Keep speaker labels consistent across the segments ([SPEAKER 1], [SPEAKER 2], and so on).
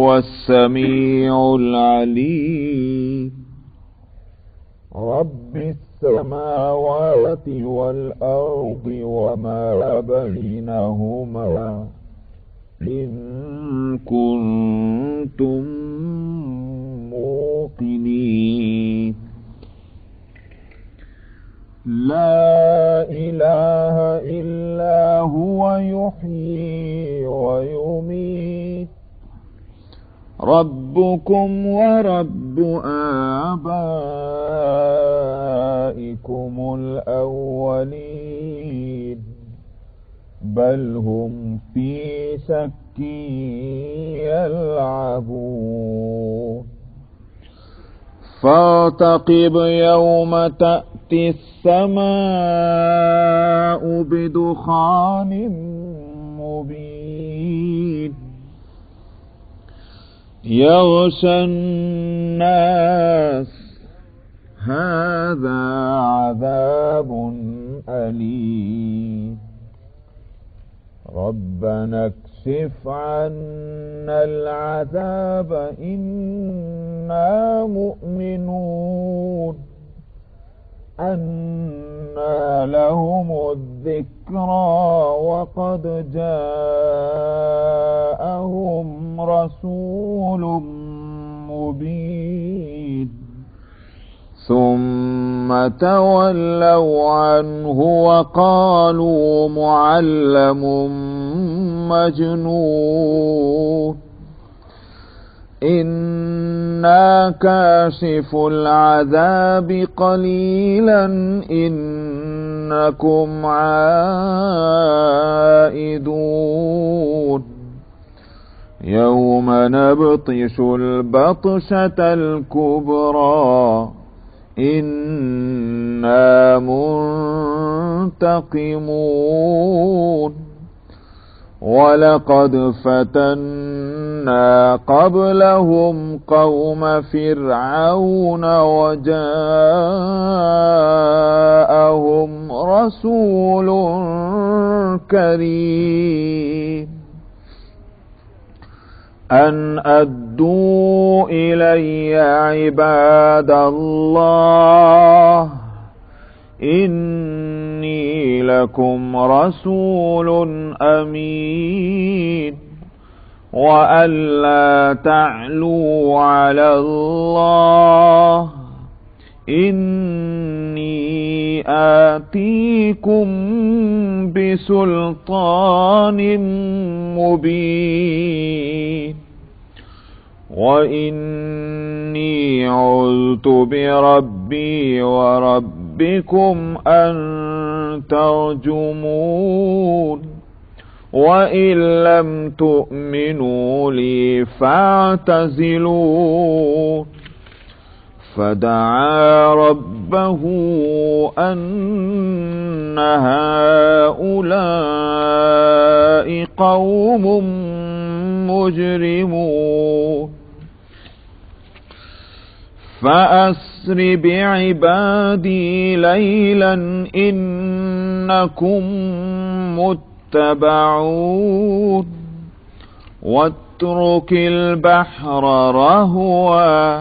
[SPEAKER 1] هو السميع العليم.
[SPEAKER 2] رب السماوات والأرض وما بينهما إن كنتم موقنين. لا إله إلا هو يحيي ويميت. ربكم ورب آبائكم الأولين بل هم في شك يلعبون. فارتقب يوم تأتي السماء بدخان مبين يغشى الناس هذا عذاب أليم. ربنا اكشف عنا العذاب إنا مؤمنون. أنى لهم الذكرى وقد جاءهم رسول مبين ثم تولوا عنه وقالوا معلم مجنون. إنا كاشف العذاب قليلا إنكم عائدون. يوم نبطش البطشة الكبرى إنا منتقمون. ولقد فتنا قبلهم قوم فرعون وجاءهم رسول كريم أن أدوا إلي عباد الله إني لكم رسول أمين وأن لا تعلوا على الله إني آتيكم بسلطان مبين وإني عذت بربي وربكم أن ترجمون وإن لم تؤمنوا لي فاعتزلون. فدعا ربه أن هؤلاء قوم مجرمون. فأسر بعبادي ليلا إنكم متبعون واترك البحر رهوا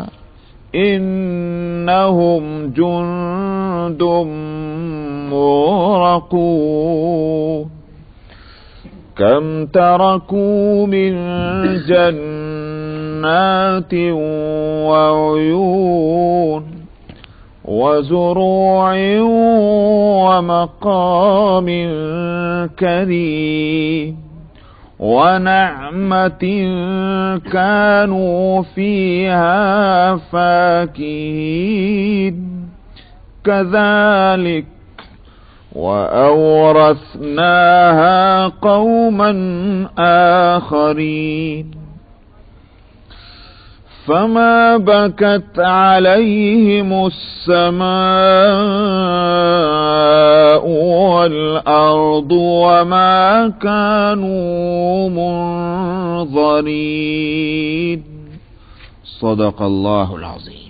[SPEAKER 2] إنهم جند مغرقون. كم تركوا من جنات وعيون وزروع ومقام كريم ونعمة كانوا فيها فاكهين كذلك وأورثناها قوما آخرين. فما بكت عليهم السماء والأرض وما كانوا منظرين. صدق الله العظيم.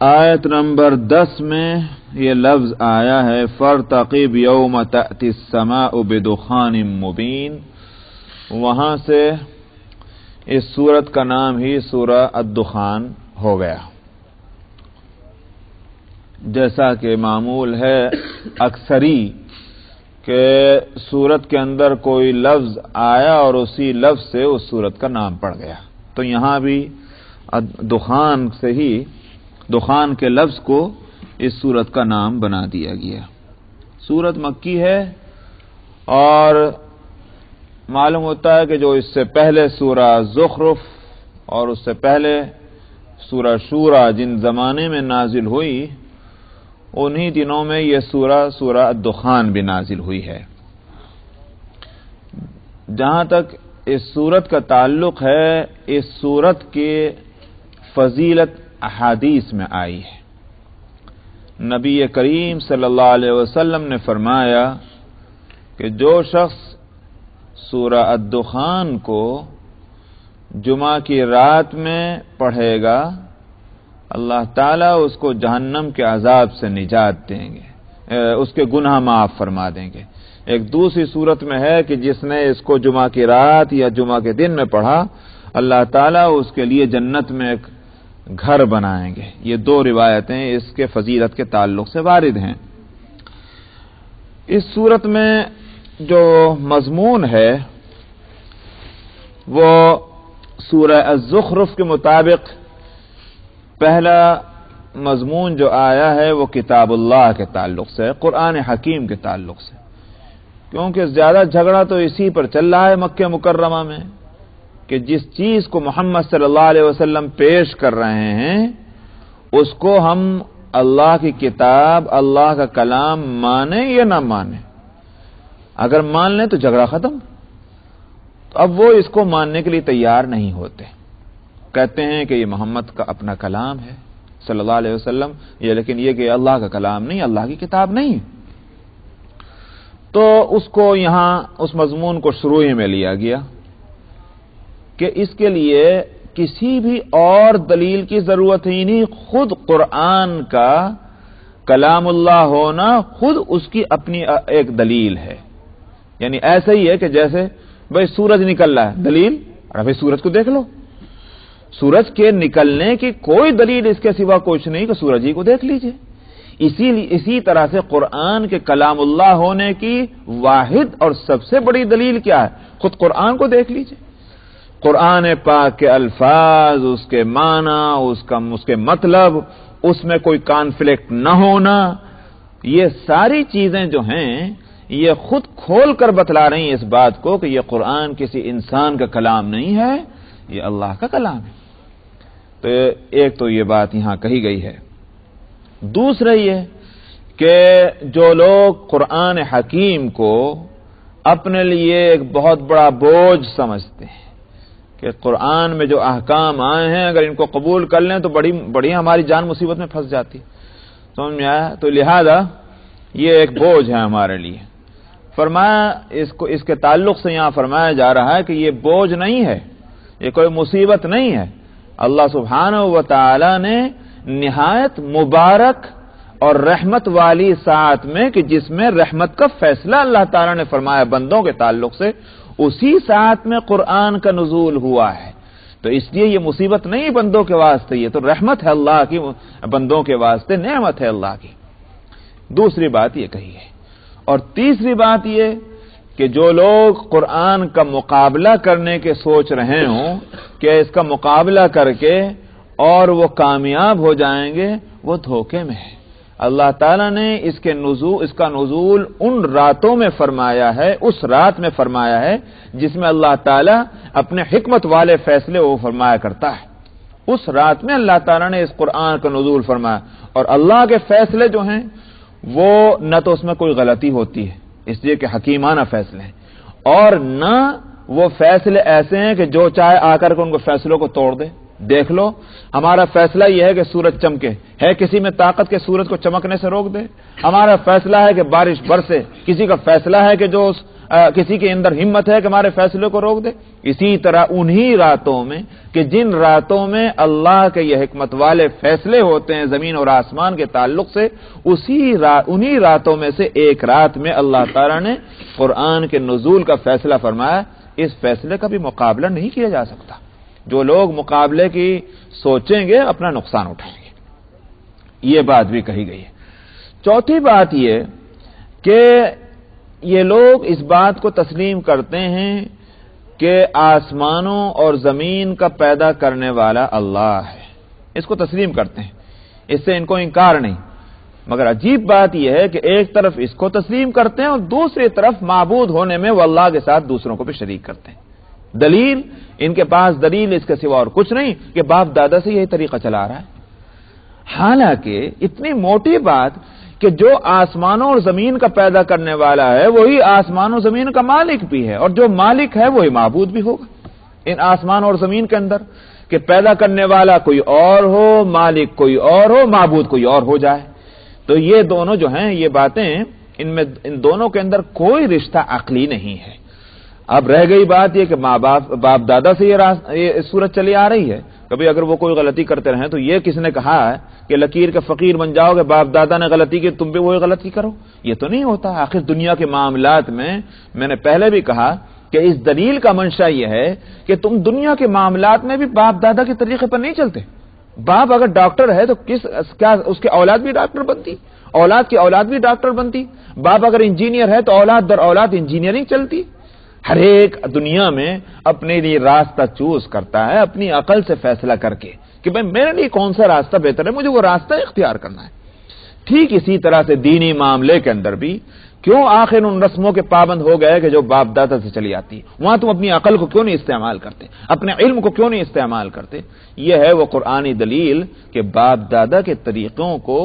[SPEAKER 2] آیت نمبر 10 میں یہ لفظ آیا ہے فَارْتَقِبْ يَوْمَ تَأْتِي السَّمَاءُ بِدُخَانٍ مُبِينٍ، وہاں سے اس سورت کا نام ہی سورہ الدخان ہو گیا۔ جیسا کہ معمول ہے اکثری کہ سورت کے اندر کوئی لفظ آیا اور اسی لفظ سے اس سورت کا نام پڑ گیا، تو یہاں بھی دخان سے ہی دخان کے لفظ کو اس سورت کا نام بنا دیا گیا۔ سورت مکی ہے اور معلوم ہوتا ہے کہ جو اس سے پہلے سورہ زخرف اور اس سے پہلے سورہ شورى جن زمانے میں نازل ہوئی، انہی دنوں میں یہ سورہ الدخان بھی نازل ہوئی ہے۔ جہاں تک اس سورت کا تعلق ہے، اس سورت کی فضیلت احادیث میں آئی ہے۔ نبی کریم صلی اللہ علیہ وسلم نے فرمایا کہ جو شخص سورہ الدخان کو جمعہ کی رات میں پڑھے گا، اللہ تعالیٰ اس کو جہنم کے عذاب سے نجات دیں گے، اس کے گناہ معاف فرما دیں گے۔ ایک دوسری صورت میں ہے کہ جس نے اس کو جمعہ کی رات یا جمعہ کے دن میں پڑھا، اللہ تعالیٰ اس کے لیے جنت میں ایک گھر بنائیں گے۔ یہ دو روایتیں اس کے فضیلت کے تعلق سے وارد ہیں۔ اس صورت میں جو مضمون ہے وہ سورہ الزخرف کے مطابق پہلا مضمون جو آیا ہے وہ کتاب اللہ کے تعلق سے، قرآن حکیم کے تعلق سے، کیونکہ زیادہ جھگڑا تو اسی پر چل رہا ہے مکہ مکرمہ میں کہ جس چیز کو محمد صلی اللہ علیہ وسلم پیش کر رہے ہیں اس کو ہم اللہ کی کتاب، اللہ کا کلام مانیں یا نہ مانیں۔ اگر مان لیں تو جھگڑا ختم، تو اب وہ اس کو ماننے کے لیے تیار نہیں ہوتے، کہتے ہیں کہ یہ محمد کا اپنا کلام ہے صلی اللہ علیہ وسلم، یہ لیکن یہ کہ اللہ کا کلام نہیں، اللہ کی کتاب نہیں۔ تو اس کو یہاں اس مضمون کو شروع ہی میں لیا گیا کہ اس کے لیے کسی بھی اور دلیل کی ضرورت ہی نہیں، خود قرآن کا کلام اللہ ہونا خود اس کی اپنی ایک دلیل ہے۔ یعنی ایسا ہی ہے کہ جیسے بھئی سورج نکل رہا ہے، دلیل، ارے بھئی سورج کو دیکھ لو، سورج کے نکلنے کی کوئی دلیل اس کے سوا کچھ نہیں کہ سورج ہی کو دیکھ لیجئے۔ اسی طرح سے قرآن کے کلام اللہ ہونے کی واحد اور سب سے بڑی دلیل کیا ہے؟ خود قرآن کو دیکھ لیجئے۔ قرآن پاک کے الفاظ، اس کے معنی، اس کے مطلب، اس میں کوئی کانفلکٹ نہ ہونا، یہ ساری چیزیں جو ہیں یہ خود کھول کر بتلا رہی ہیں اس بات کو کہ یہ قرآن کسی انسان کا کلام نہیں ہے، یہ اللہ کا کلام ہے۔ تو ایک تو یہ بات یہاں کہی گئی ہے۔ دوسرا یہ کہ جو لوگ قرآن حکیم کو اپنے لیے ایک بہت بڑا بوجھ سمجھتے ہیں کہ قرآن میں جو احکام آئے ہیں اگر ان کو قبول کر لیں تو بڑی ہماری جان مصیبت میں پھنس جاتی، سمجھ میں آیا؟ تو لہذا یہ ایک بوجھ ہے ہمارے لیے۔ فرمایا اس کے تعلق سے یہاں فرمایا جا رہا ہے کہ یہ بوجھ نہیں ہے، یہ کوئی مصیبت نہیں ہے۔ اللہ سبحانہ و تعالی نے نہایت مبارک اور رحمت والی ساعت میں کہ جس میں رحمت کا فیصلہ اللہ تعالی نے فرمایا بندوں کے تعلق سے، اسی ساعت میں قرآن کا نزول ہوا ہے۔ تو اس لیے یہ مصیبت نہیں بندوں کے واسطے، یہ تو رحمت ہے اللہ کی بندوں کے واسطے، نعمت ہے اللہ کی۔ دوسری بات یہ کہی ہے۔ اور تیسری بات یہ کہ جو لوگ قرآن کا مقابلہ کرنے کے سوچ رہے ہوں کہ اس کا مقابلہ کر کے اور وہ کامیاب ہو جائیں گے، وہ دھوکے میں ہے۔ اللہ تعالیٰ نے اس کا نزول ان راتوں میں فرمایا ہے، اس رات میں فرمایا ہے جس میں اللہ تعالیٰ اپنے حکمت والے فیصلے وہ فرمایا کرتا ہے۔ اس رات میں اللہ تعالیٰ نے اس قرآن کا نزول فرمایا، اور اللہ کے فیصلے جو ہیں وہ نہ تو اس میں کوئی غلطی ہوتی ہے اس لیے کہ حکیمانہ فیصلے ہیں، اور نہ وہ فیصلے ایسے ہیں کہ جو چاہے آ کر کے ان کو فیصلوں کو توڑ دے۔ دیکھ لو، ہمارا فیصلہ یہ ہے کہ سورج چمکے، ہے کسی میں طاقت کے سورج کو چمکنے سے روک دے؟ ہمارا فیصلہ ہے کہ بارش برسے، کسی کا فیصلہ ہے کہ جو اس کسی کے اندر ہمت ہے کہ ہمارے فیصلے کو روک دے؟ اسی طرح انہی راتوں میں کہ جن راتوں میں اللہ کے یہ حکمت والے فیصلے ہوتے ہیں زمین اور آسمان کے تعلق سے، انہی راتوں میں سے ایک رات میں اللہ تعالیٰ نے قرآن کے نزول کا فیصلہ فرمایا۔ اس فیصلے کا بھی مقابلہ نہیں کیا جا سکتا۔ جو لوگ مقابلے کی سوچیں گے اپنا نقصان اٹھائیں گے، یہ بات بھی کہی گئی ہے۔ چوتھی بات یہ کہ یہ لوگ اس بات کو تسلیم کرتے ہیں کہ آسمانوں اور زمین کا پیدا کرنے والا اللہ ہے، اس کو تسلیم کرتے ہیں، اس سے ان کو انکار نہیں۔ مگر عجیب بات یہ ہے کہ ایک طرف اس کو تسلیم کرتے ہیں اور دوسری طرف معبود ہونے میں وہ اللہ کے ساتھ دوسروں کو بھی شریک کرتے ہیں۔ دلیل، ان کے پاس دلیل اس کے سوا اور کچھ نہیں کہ باپ دادا سے یہی طریقہ چلا رہا ہے۔ حالانکہ اتنی موٹی بات کہ جو آسمانوں اور زمین کا پیدا کرنے والا ہے وہی آسمان اور زمین کا مالک بھی ہے، اور جو مالک ہے وہی معبود بھی ہوگا ان آسمان اور زمین کے اندر، کہ پیدا کرنے والا کوئی اور ہو، مالک کوئی اور ہو، معبود کوئی اور ہو جائے۔ تو یہ دونوں جو ہیں، یہ باتیں ان دونوں کے اندر کوئی رشتہ عقلی نہیں ہے۔ اب رہ گئی بات یہ کہ باپ دادا سے یہ صورت چلی آ رہی ہے۔ کبھی اگر وہ کوئی غلطی کرتے رہیں تو یہ کس نے کہا ہے کہ لکیر کے فقیر بن جاؤ گے، باپ دادا نے غلطی کی تم بھی وہی غلطی کرو؟ یہ تو نہیں ہوتا۔ آخر دنیا کے معاملات میں نے پہلے بھی کہا کہ اس دلیل کا منشا یہ ہے کہ تم دنیا کے معاملات میں بھی باپ دادا کے طریقے پر نہیں چلتے۔ باپ اگر ڈاکٹر ہے تو کیا اس کے اولاد بھی ڈاکٹر بنتی؟ اولاد کی اولاد بھی ڈاکٹر بنتی؟ باپ اگر انجینئر ہے تو اولاد در اولاد انجینئرنگ چلتی؟ ہر ایک دنیا میں اپنے لیے راستہ چوز کرتا ہے اپنی عقل سے فیصلہ کر کے کہ بھئی میرے لیے کون سا راستہ بہتر ہے، مجھے وہ راستہ اختیار کرنا ہے۔ ٹھیک اسی طرح سے دینی معاملے کے اندر بھی کیوں آخر ان رسموں کے پابند ہو گئے کہ جو باپ دادا سے چلی آتی ہے؟ وہاں تم اپنی عقل کو کیوں نہیں استعمال کرتے؟ اپنے علم کو کیوں نہیں استعمال کرتے؟ یہ ہے وہ قرآنی دلیل کہ باپ دادا کے طریقوں کو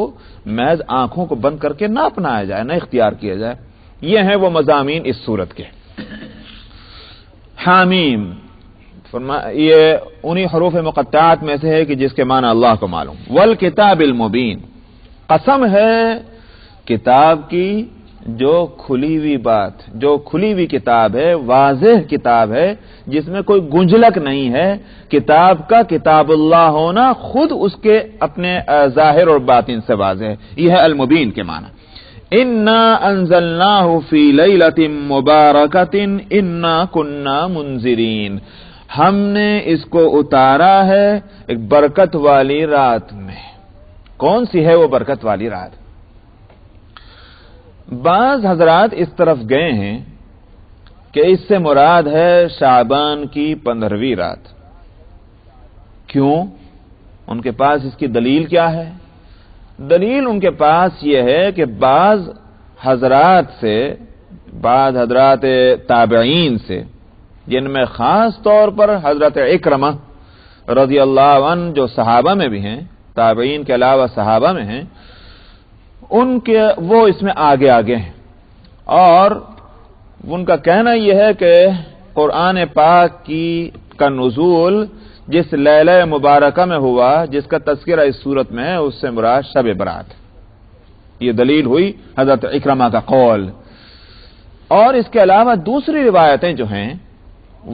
[SPEAKER 2] محض آنکھوں کو بند کر کے نہ اپنایا جائے، نہ اختیار کیا جائے۔ یہ ہیں وہ مضامین اس صورت کے۔ حامیم یہ انہی حروف مقطعات میں سے ہے کہ جس کے معنی اللہ کو معلوم۔ والکتاب المبین، قسم ہے کتاب کی جو کھلی ہوئی بات، جو کھلی ہوئی کتاب ہے، واضح کتاب ہے جس میں کوئی گنجلک نہیں ہے۔ کتاب کا کتاب اللہ ہونا خود اس کے اپنے ظاہر اور باطن سے واضح ہے۔ یہ ہے المبین کے معنی۔ انا انزلناہ فی لیلۃ مبارکۃ انا کنا منذرین، ہم نے اس کو اتارا ہے ایک برکت والی رات میں۔ کون سی ہے وہ برکت والی رات؟ بعض حضرات اس طرف گئے ہیں کہ اس سے مراد ہے شعبان کی 15ویں رات۔ کیوں؟ ان کے پاس اس کی دلیل کیا ہے؟ دلیل ان کے پاس یہ ہے کہ بعض حضرات تابعین سے، جن میں خاص طور پر حضرت اکرمہ رضی اللہ عنہ جو صحابہ میں بھی ہیں، تابعین کے علاوہ صحابہ میں ہیں، وہ اس میں آگے ہیں، اور ان کا کہنا یہ ہے کہ قرآن پاک کا نزول جس لیلہ مبارکہ میں ہوا، جس کا تذکرہ اس صورت میں ہے، اس سے مراد شب برات۔ یہ دلیل ہوئی حضرت اکرمہ کا قول۔ اور اس کے علاوہ دوسری روایتیں جو ہیں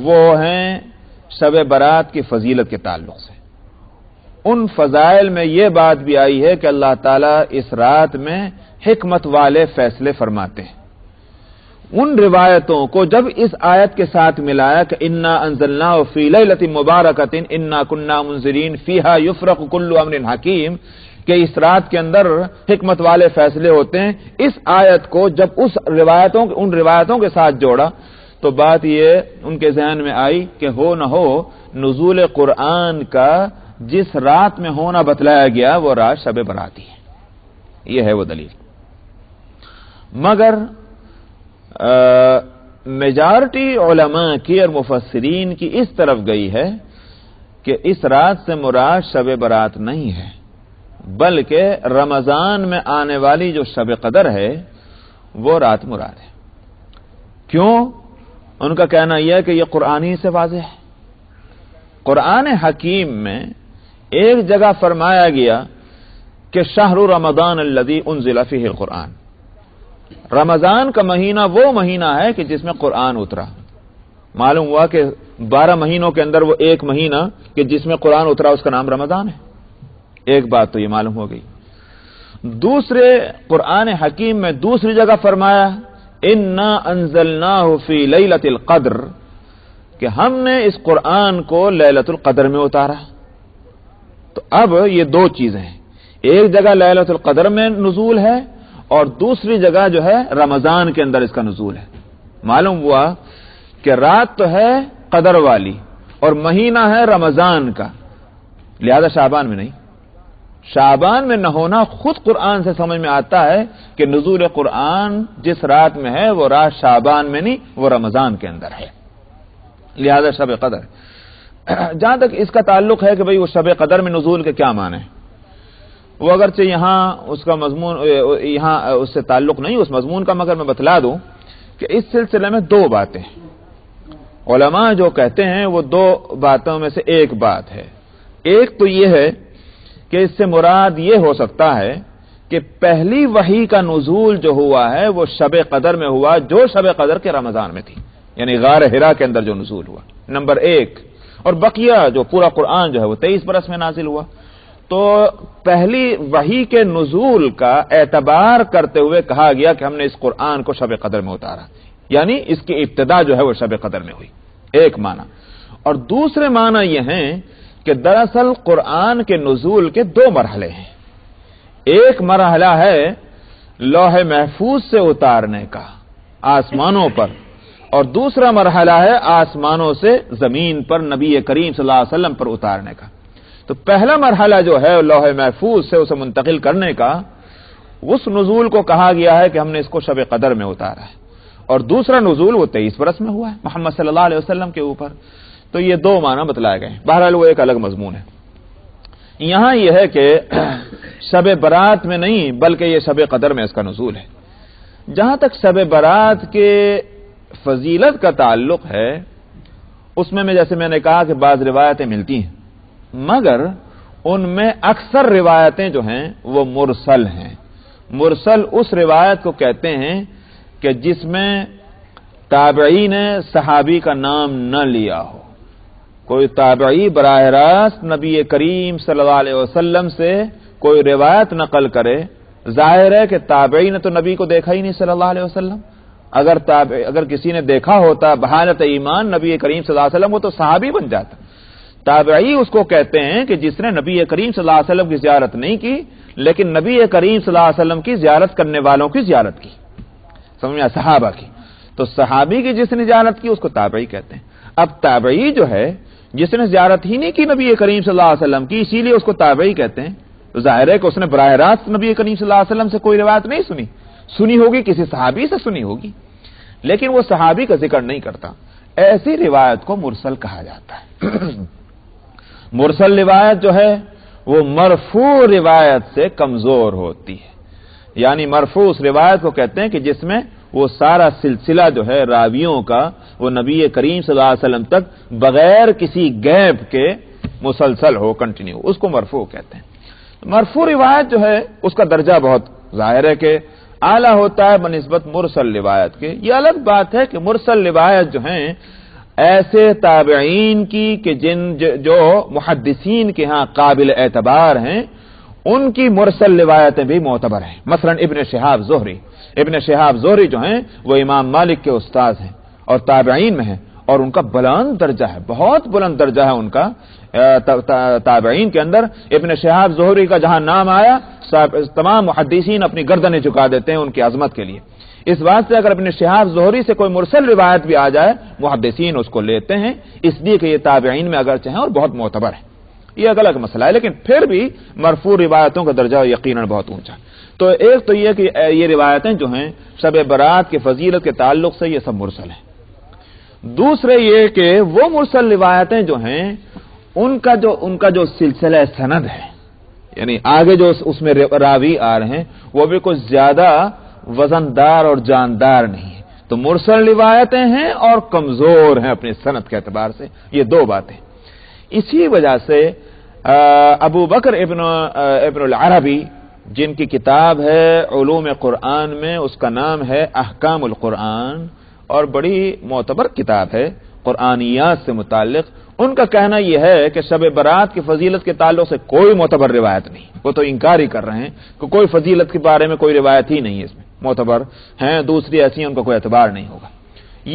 [SPEAKER 2] وہ ہیں شب برات کی فضیلت کے تعلق سے۔ ان فضائل میں یہ بات بھی آئی ہے کہ اللہ تعالیٰ اس رات میں حکمت والے فیصلے فرماتے ہیں۔ ان روایتوں کو جب اس آیت کے ساتھ ملایا کہ انا انزلناہ فی لیلۃ مبارکۃ انا کنا منذرین فیہا یفرق کل امر حکیم، کہ اس رات کے اندر حکمت والے فیصلے ہوتے ہیں، اس آیت کو جب ان روایتوں کے ساتھ جوڑا تو بات یہ ان کے ذہن میں آئی کہ ہو نہ ہو نزول قرآن کا جس رات میں ہونا بتلایا گیا وہ رات شب برات ہی ہے۔ یہ ہے وہ دلیل۔ مگر میجارٹی علماء کی اور مفسرین کی اس طرف گئی ہے کہ اس رات سے مراد شب برات نہیں ہے، بلکہ رمضان میں آنے والی جو شب قدر ہے وہ رات مراد ہے۔ کیوں؟ ان کا کہنا یہ ہے کہ یہ قرآنی سے واضح ہے۔ قرآن حکیم میں ایک جگہ فرمایا گیا کہ شہر رمضان الذی انزل فیہ القرآن، رمضان کا مہینہ وہ مہینہ ہے کہ جس میں قرآن اترا. معلوم ہوا کہ 12 مہینوں کے اندر وہ ایک مہینہ کہ جس میں قرآن اترا اس کا نام رمضان ہے. ایک بات تو یہ معلوم ہو گئی. دوسرے قرآن حکیم میں دوسری جگہ فرمایا انا انزلناہ فی لیلۃ القدر کہ ہم نے اس قرآن کو لیلۃ القدر میں اتارا. تو اب یہ دو چیزیں ہیں، ایک جگہ لیلۃ القدر میں نزول ہے اور دوسری جگہ جو ہے رمضان کے اندر اس کا نزول ہے. معلوم ہوا کہ رات تو ہے قدر والی اور مہینہ ہے رمضان کا، لہذا شعبان میں نہیں. شعبان میں نہ ہونا خود قرآن سے سمجھ میں آتا ہے کہ نزول قرآن جس رات میں ہے وہ رات شعبان میں نہیں، وہ رمضان کے اندر ہے، لہذا شب قدر. جہاں تک اس کا تعلق ہے کہ بھئی وہ شب قدر میں نزول کے کیا معنی ہے، وہ اگرچہ یہاں اس کا مضمون یہاں اس سے تعلق نہیں اس مضمون کا، مگر میں بتلا دوں کہ اس سلسلے میں دو باتیں ہیں. علماء جو کہتے ہیں وہ دو باتوں میں سے ایک بات ہے. ایک تو یہ ہے کہ اس سے مراد یہ ہو سکتا ہے کہ پہلی وحی کا نزول جو ہوا ہے وہ شب قدر میں ہوا جو شب قدر کے رمضان میں تھی، یعنی غار حرا کے اندر جو نزول ہوا، نمبر ایک. اور بقیہ جو پورا قرآن جو ہے وہ 23 برس میں نازل ہوا. تو پہلی وحی کے نزول کا اعتبار کرتے ہوئے کہا گیا کہ ہم نے اس قرآن کو شب قدر میں اتارا، یعنی اس کی ابتدا جو ہے وہ شب قدر میں ہوئی. ایک معنی. اور دوسرے معنی یہ ہیں کہ دراصل قرآن کے نزول کے دو مرحلے ہیں. ایک مرحلہ ہے لوح محفوظ سے اتارنے کا آسمانوں پر، اور دوسرا مرحلہ ہے آسمانوں سے زمین پر نبی کریم صلی اللہ علیہ وسلم پر اتارنے کا. تو پہلا مرحلہ جو ہے لوح محفوظ سے اسے منتقل کرنے کا، اس نزول کو کہا گیا ہے کہ ہم نے اس کو شب قدر میں اتارا ہے، اور دوسرا نزول وہ 23 برس میں ہوا ہے محمد صلی اللہ علیہ وسلم کے اوپر. تو یہ دو معنی بتلائے گئے. بہرحال وہ ایک الگ مضمون ہے. یہاں یہ ہے کہ شب برات میں نہیں بلکہ یہ شب قدر میں اس کا نزول ہے. جہاں تک شب برات کے فضیلت کا تعلق ہے اس میں جیسے میں نے کہا کہ بعض روایتیں ملتی ہیں، مگر ان میں اکثر روایتیں جو ہیں وہ مرسل ہیں. مرسل اس روایت کو کہتے ہیں کہ جس میں تابعی نے صحابی کا نام نہ لیا ہو. کوئی تابعی براہ راست نبی کریم صلی اللہ علیہ وسلم سے کوئی روایت نقل کرے، ظاہر ہے کہ تابعی نے تو نبی کو دیکھا ہی نہیں صلی اللہ علیہ وسلم. اگر کسی نے دیکھا ہوتا بحالت ایمان نبی کریم صلی اللہ علیہ وسلم وہ تو صحابی بن جاتا. تابعی اس کو کہتے ہیں کہ جس نے نبی کریم صلی اللہ علیہ وسلم کی زیارت نہیں کی لیکن نبی کریم صلی اللہ علیہ وسلم کی زیارت کرنے والوں کی زیارت کی، سمجھ میں، صحابہ کی. تو صحابی کی جس نے زیارت کی اس کو تابعی کہتے ہیں. اب تابعی جو ہے جس نے زیارت ہی نہیں کی نبی کریم صلی اللہ علیہ وسلم کی، اسی لیے اس کو تابعی کہتے ہیں. تو ظاہر ہے کہ اس نے براہ راست نبی کریم صلی اللہ علیہ وسلم سے کوئی روایت نہیں سنی ہوگی، کسی صحابی سے سنی ہوگی، لیکن وہ صحابی کا ذکر نہیں کرتا. ایسی روایت کو مرسل کہا جاتا ہے. مرسل روایت جو ہے وہ مرفوع روایت سے کمزور ہوتی ہے. یعنی مرفوع اس روایت کو کہتے ہیں کہ جس میں وہ سارا سلسلہ جو ہے راویوں کا وہ نبی کریم صلی اللہ علیہ وسلم تک بغیر کسی گیپ کے مسلسل ہو، کنٹینیو، اس کو مرفوع کہتے ہیں. مرفوع روایت جو ہے اس کا درجہ بہت ظاہر ہے کہ اعلیٰ ہوتا ہے بنسبت مرسل روایت کے. یہ الگ بات ہے کہ مرسل روایت جو ہیں ایسے تابعین کی کہ جو محدثین کے ہاں قابل اعتبار ہیں ان کی مرسل روایتیں بھی معتبر ہیں. مثلا ابن شہاب زہری جو ہیں وہ امام مالک کے استاد ہیں اور تابعین میں ہیں، اور ان کا بلند درجہ ہے، بہت بلند درجہ ہے ان کا تابعین کے اندر. ابن شہاب زہری کا جہاں نام آیا تمام محدثین اپنی گردنیں جھکا دیتے ہیں ان کی عظمت کے لیے. اس بات سے اگر ابن شہاب زہری سے کوئی مرسل روایت بھی آ جائے محدثین اس کو لیتے ہیں، اس لیے کہ یہ تابعین میں اگرچہ ہیں اور بہت معتبر ہے. یہ ایک الگ مسئلہ ہے، لیکن پھر بھی مرفوع روایتوں کا درجہ یقیناً بہت اونچا. تو ایک تو یہ کہ یہ روایتیں جو ہیں شب برات کے فضیلت کے تعلق سے یہ سب مرسل ہیں. دوسرے یہ کہ وہ مرسل روایتیں جو ہیں ان کا جو سلسلہ سند ہے، یعنی آگے جو اس میں راوی آ رہے ہیں وہ بھی کچھ زیادہ وزندار اور جاندار نہیں ہے. تو مرسل روایتیں ہیں اور کمزور ہیں اپنے سند کے اعتبار سے. یہ دو باتیں. اسی وجہ سے ابو بکر ابن العربی جن کی کتاب ہے علوم قرآن میں، اس کا نام ہے احکام القرآن، اور بڑی معتبر کتاب ہے قرآنیات سے متعلق. ان کا کہنا یہ ہے کہ شب برات کی فضیلت کے تعلق سے کوئی معتبر روایت نہیں. وہ تو انکار ہی کر رہے ہیں کہ کوئی فضیلت کے بارے میں کوئی روایت ہی نہیں ہے اس میں معتبر ہیں، دوسری ایسی ہیں ان کا کوئی اعتبار نہیں ہوگا.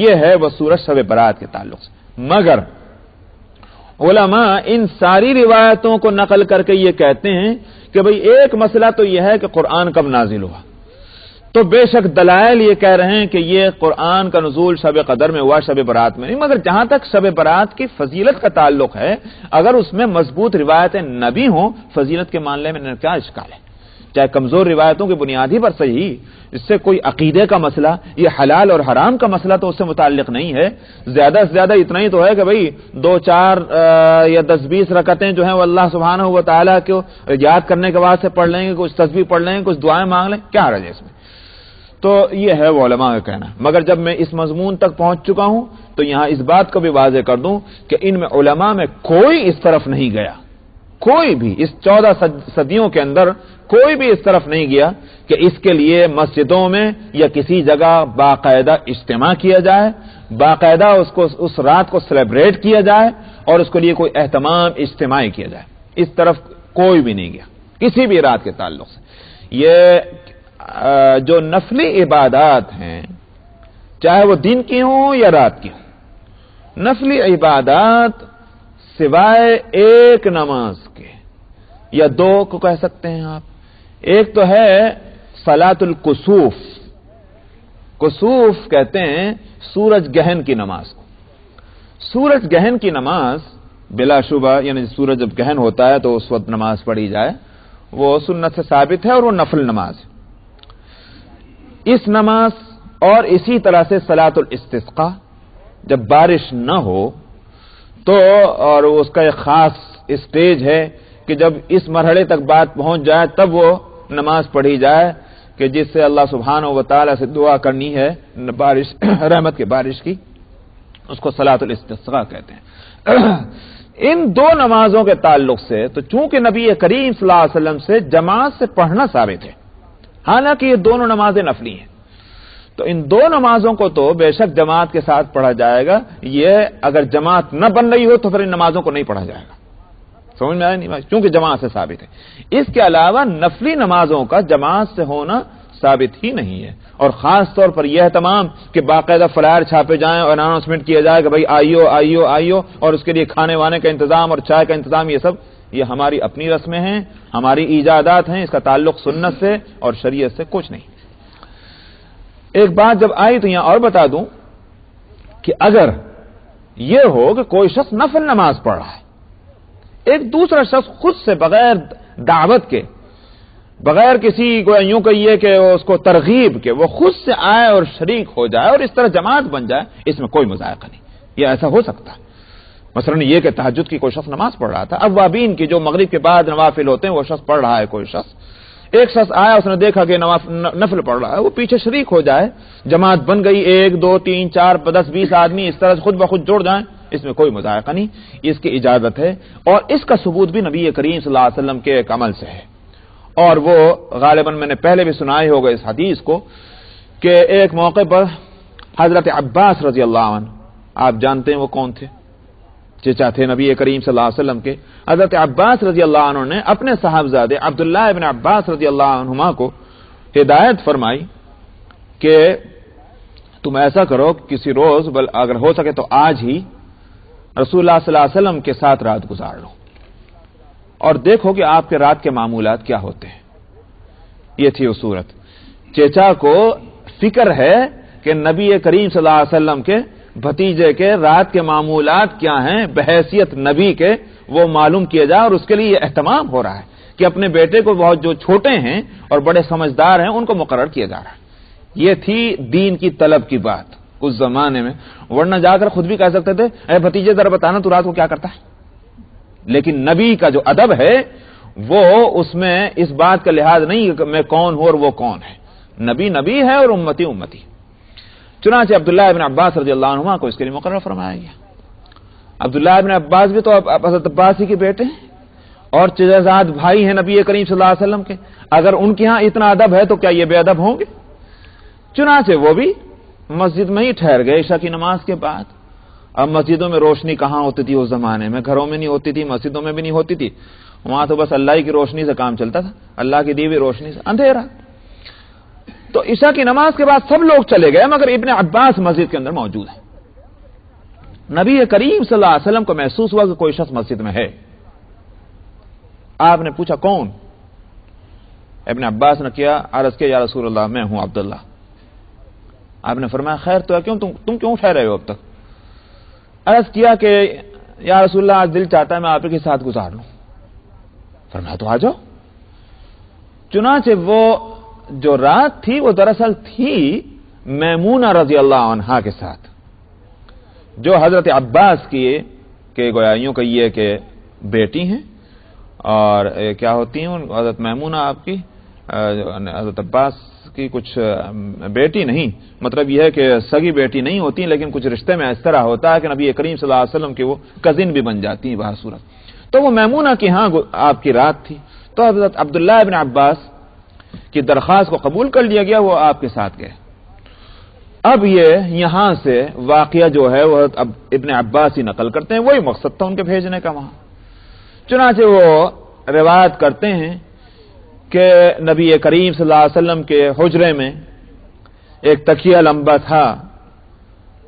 [SPEAKER 2] یہ ہے وہ سورج شب برات کے تعلق سے. مگر علماء ان ساری روایتوں کو نقل کر کے یہ کہتے ہیں کہ بھئی ایک مسئلہ تو یہ ہے کہ قرآن کب نازل ہوا، تو بے شک دلائل یہ کہہ رہے ہیں کہ یہ قرآن کا نزول شب قدر میں ہوا، شب برات میں نہیں. مگر جہاں تک شب برات کی فضیلت کا تعلق ہے، اگر اس میں مضبوط روایتیں نبی ہوں، فضیلت کے معاملے میں کیا اشکال ہے؟ چاہے کمزور روایتوں کی بنیادی پر صحیح، اس سے کوئی عقیدے کا مسئلہ، یہ حلال اور حرام کا مسئلہ تو اس سے متعلق نہیں ہے. زیادہ سے زیادہ اتنا ہی تو ہے کہ بھئی 2 4 یا 10 20 رکعتیں جو ہیں وہ اللہ سبحانہ و تعالیٰ کو یاد کرنے کے بعد سے پڑھ لیں گے، کچھ تسبیح پڑھ لیں گے، کچھ دعائیں مانگ لیں، کیا حرج ہے اس میں؟ تو یہ ہے وہ علماء کا کہنا. مگر جب میں اس مضمون تک پہنچ چکا ہوں تو یہاں اس بات کو بھی واضح کر دوں کہ ان میں علماء میں کوئی اس طرف نہیں گیا، کوئی بھی اس 14 صدیوں کے اندر کوئی بھی اس طرف نہیں گیا کہ اس کے لیے مسجدوں میں یا کسی جگہ باقاعدہ اجتماع کیا جائے، باقاعدہ اس رات کو سیلیبریٹ کیا جائے اور اس کے لیے کوئی اہتمام اجتماعی کیا جائے. اس طرف کوئی بھی نہیں گیا کسی بھی رات کے تعلق سے. یہ جو نفلی عبادات ہیں، چاہے وہ دن کی ہوں یا رات کی ہوں، نفلی عبادات سوائے ایک نماز کے یا 2 کو کہہ سکتے ہیں آپ. ایک تو ہے صلاۃ الکسوف. کسوف کہتے ہیں سورج گہن کی نماز کو. سورج گہن کی نماز بلا شبہ، یعنی سورج جب گہن ہوتا ہے تو اس وقت نماز پڑھی جائے، وہ سنت سے ثابت ہے اور وہ نفل نماز ہے. اس نماز اور اسی طرح سے صلاۃ الاستسقاء، جب بارش نہ ہو تو، اور اس کا ایک خاص اسٹیج ہے کہ جب اس مرحلے تک بات پہنچ جائے تب وہ نماز پڑھی جائے کہ جس سے اللہ سبحانہ و تعالیٰ سے دعا کرنی ہے بارش، رحمت کی بارش کی، اس کو صلاۃ الاستسقاء کہتے ہیں. ان 2 نمازوں کے تعلق سے تو چونکہ نبی کریم صلی اللہ علیہ وسلم سے جماعت سے پڑھنا ثابت ہے، حالانکہ یہ دونوں نمازیں نفلی ہیں، تو ان 2 نمازوں کو تو بے شک جماعت کے ساتھ پڑھا جائے گا. یہ اگر جماعت نہ بن رہی ہو تو پھر ان نمازوں کو نہیں پڑھا جائے گا. سمجھ میں آیا نہیں؟ چونکہ جماعت سے ثابت ہے. اس کے علاوہ نفلی نمازوں کا جماعت سے ہونا ثابت ہی نہیں ہے. اور خاص طور پر یہ اہتمام کہ باقاعدہ فلائر چھاپے جائیں اور اناؤنسمنٹ کیا جائے کہ بھائی آئیو آئیو آئیو، اور اس کے لیے کھانے وانے کا انتظام اور چائے کا انتظام، یہ سب یہ ہماری اپنی رسمیں ہیں، ہماری ایجادات ہیں. اس کا تعلق سنت سے اور شریعت سے کچھ نہیں. ایک بات جب آئی تو یہاں اور بتا دوں کہ اگر یہ ہو کہ کوئی شخص نفل نماز پڑھ رہا ہے، ایک دوسرا شخص خود سے بغیر دعوت کے، بغیر کسی کو یوں کہیے کہ اس کو ترغیب کے، وہ خود سے آئے اور شریک ہو جائے اور اس طرح جماعت بن جائے، اس میں کوئی مذائقہ نہیں. یہ ایسا ہو سکتا ہے. مثلا یہ کہ تہجد کی کوئی شخص نماز پڑھ رہا تھا، اوابین کی جو مغرب کے بعد نوافل ہوتے ہیں وہ شخص پڑھ رہا ہے، کوئی شخص، ایک شخص آیا، اس نے دیکھا کہ نفل پڑھ رہا ہے، وہ پیچھے شریک ہو جائے، جماعت بن گئی، 1 2 3 4 10 20 آدمی اس طرح خود بخود جڑ جائیں، اس میں کوئی مذائقہ نہیں. اس کی اجازت ہے، اور اس کا ثبوت بھی نبی کریم صلی اللہ علیہ وسلم کے ایک عمل سے ہے. اور وہ غالباً میں نے پہلے بھی سنائے ہوگا اس حدیث کو کہ ایک موقع پر حضرت عباس رضی اللہ عنہ، آپ جانتے ہیں وہ کون تھے؟ چچا تھے نبی کریم صلی اللہ علیہ وسلم کے. حضرت عباس رضی اللہ عنہ نے اپنے صاحبزادے عبداللہ ابن عباس رضی اللہ عنہما کو ہدایت فرمائی کہ تم ایسا کرو، کسی روز اگر ہو سکے تو آج ہی رسول اللہ صلی اللہ علیہ وسلم کے ساتھ رات گزار لو اور دیکھو کہ آپ کے رات کے معمولات کیا ہوتے ہیں. یہ تھی وہ صورت. چچا کو فکر ہے کہ نبی کریم صلی اللہ علیہ وسلم کے بھتیجے کے رات کے معمولات کیا ہیں، بحیثیت نبی کے وہ معلوم کیا جائے، اور اس کے لیے یہ اہتمام ہو رہا ہے کہ اپنے بیٹے کو بہت جو چھوٹے ہیں اور بڑے سمجھدار ہیں ان کو مقرر کیا جا رہا ہے. یہ تھی دین کی طلب کی بات اس زمانے میں، ورنہ جا کر خود بھی کہہ سکتے تھے اے بھتیجے ذرا بتانا تو رات کو کیا کرتا ہے. لیکن نبی کا جو ادب ہے وہ اس میں اس بات کا لحاظ نہیں کہ میں کون ہوں اور وہ کون ہے. نبی نبی ہے اور امتی امتی. چنانچہ عبداللہ ابن عباس رضی اللہ عنہما کو اس کے لیے مقرر فرمایا گیا. عبداللہ ابن عباس بھی تو حضرت عباس ہی کے بیٹے ہیں، اور چچازاد بھائی ہیں نبی کریم صلی اللہ علیہ وسلم کے، اگر ان کے ہاں اتنا ادب ہے تو کیا یہ بے ادب ہوں گے؟ چنانچہ وہ بھی مسجد میں ہی ٹھہر گئے عشاء کی نماز کے بعد۔ اب مسجدوں میں روشنی کہاں ہوتی تھی اس زمانے میں؟ گھروں میں نہیں ہوتی تھی، مسجدوں میں بھی نہیں ہوتی تھی، وہاں تو بس اللہ کی روشنی سے کام چلتا تھا، اللہ کی دی ہوئی روشنی سے، اندھیرا۔ تو عشاء کی نماز کے بعد سب لوگ چلے گئے مگر ابن عباس مسجد کے اندر موجود ہیں۔ نبی کریم صلی اللہ علیہ وسلم کو محسوس ہوا کہ کوئی شخص مسجد میں ہے۔ آپ نے پوچھا کون؟ ابن عباس نے کیا عرض کیا یا رسول اللہ میں ہوں عبداللہ۔ آپ نے فرمایا خیر تو ہے، کیوں تم کیوں ٹھہرے ہو اب تک؟ عرض کیا کہ یا رسول اللہ آج دل چاہتا ہے میں آپ کے ساتھ گزار لوں۔ فرمایا تو آ جاؤ۔ چنانچہ وہ جو رات تھی وہ دراصل تھی میمونہ رضی اللہ عنہا کے ساتھ، جو حضرت عباس کی کہ گویا یوں کہیے کہ بیٹی ہیں، اور کیا ہوتی ہیں حضرت میمونہ آپ کی حضرت عباس کی کچھ بیٹی نہیں، مطلب یہ ہے کہ سگی بیٹی نہیں ہوتی، لیکن کچھ رشتے میں اس طرح ہوتا ہے کہ نبی کریم صلی اللہ علیہ وسلم کی وہ کزن بھی بن جاتی ہیں بہر صورت۔ تو وہ میمونہ کی ہاں آپ کی رات تھی، تو حضرت عبداللہ ابن عباس کی درخواست کو قبول کر لیا گیا، وہ آپ کے ساتھ گئے۔ اب یہ یہاں سے واقعہ جو ہے وہ ابن عباس ہی نقل کرتے ہیں، وہی مقصد تھا ان کے بھیجنے کا وہاں۔ چنانچہ وہ روایت کرتے ہیں کہ نبی کریم صلی اللہ علیہ وسلم کے حجرے میں ایک تکیہ لمبا تھا،